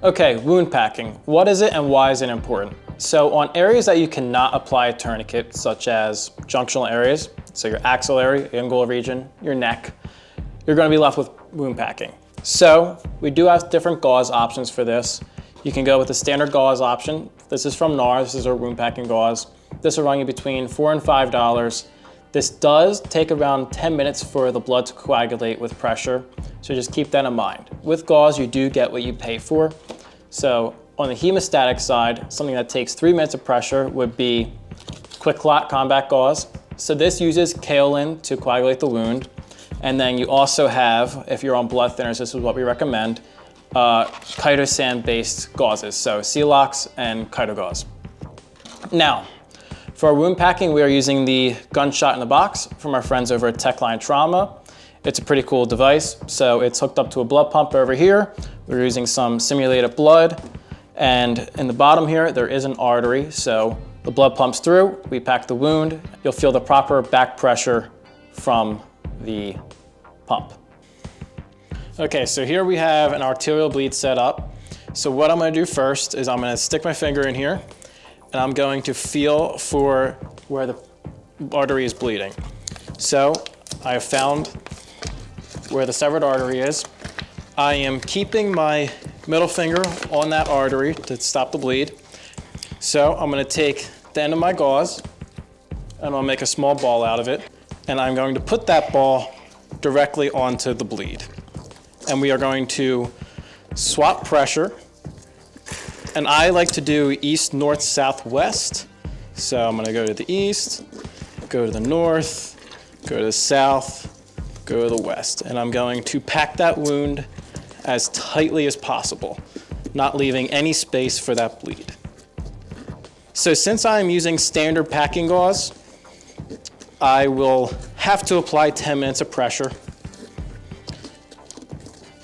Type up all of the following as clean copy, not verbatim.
Okay, wound packing. What is it and why is it important? So on areas that you cannot apply a tourniquet, such as junctional areas, so your axillary, angular region, your neck, you're going to be left with wound packing. So we do have different gauze options for this. You can go with the standard gauze option. This is from NAR, this is our wound packing gauze. This will run you between $4 and $5. This does take around 10 minutes for the blood to coagulate with pressure, so just keep that in mind. With gauze, you do get what you pay for. So on the hemostatic side, something that takes 3 minutes of pressure would be quick clot combat gauze. So this uses kaolin to coagulate the wound. And then you also have, if you're on blood thinners, this is what we recommend, chitosan-based gauzes, so Celox and Chitogauze. Now, for our wound packing, we are using the gunshot in the box from our friends over at Techline Trauma. It's a pretty cool device. So it's hooked up to a blood pump over here. We're using some simulated blood. And in the bottom here, there is an artery. So the blood pumps through, we pack the wound. You'll feel the proper back pressure from the pump. Okay, so here we have an arterial bleed set up. So what I'm gonna do first is I'm gonna stick my finger in here and I'm going to feel for where the artery is bleeding. So I have found where the severed artery is. I am keeping my middle finger on that artery to stop the bleed. So I'm gonna take the end of my gauze and I'll make a small ball out of it. And I'm going to put that ball directly onto the bleed. And we are going to swap pressure. And I like to do east, north, south, west. So I'm gonna go to the east, go to the north, go to the south, go to the west. And I'm going to pack that wound as tightly as possible, not leaving any space for that bleed. So since I'm using standard packing gauze, I will have to apply 10 minutes of pressure.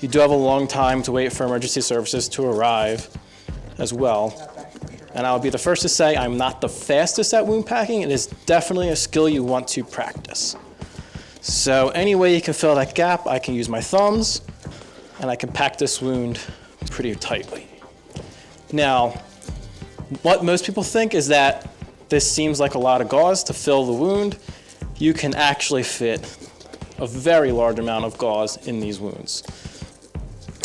You do have a long time to wait for emergency services to arrive as well. And I'll be the first to say I'm not the fastest at wound packing. It is definitely a skill you want to practice. So any way you can fill that gap, I can use my thumbs and I can pack this wound pretty tightly. Now, what most people think is that this seems like a lot of gauze to fill the wound. You can actually fit a very large amount of gauze in these wounds.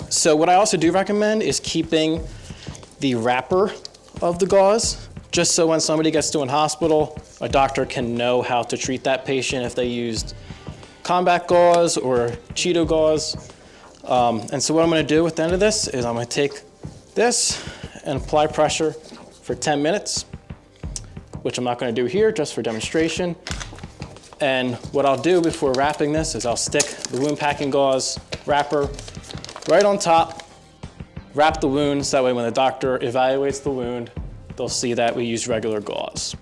So what I also do recommend is keeping the wrapper of the gauze, just so when somebody gets to a hospital, a doctor can know how to treat that patient if they used combat gauze or Cheeto gauze. And so what I'm gonna do at the end of this is I'm gonna take this and apply pressure for 10 minutes, which I'm not gonna do here, just for demonstration. And what I'll do before wrapping this is I'll stick the wound packing gauze wrapper right on top, wrap the wound, so that way when the doctor evaluates the wound, they'll see that we use regular gauze.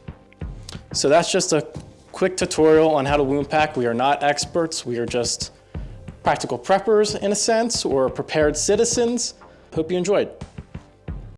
So that's just a quick tutorial on how to wound pack. We are not experts, we are just practical preppers in a sense, or prepared citizens. Hope you enjoyed.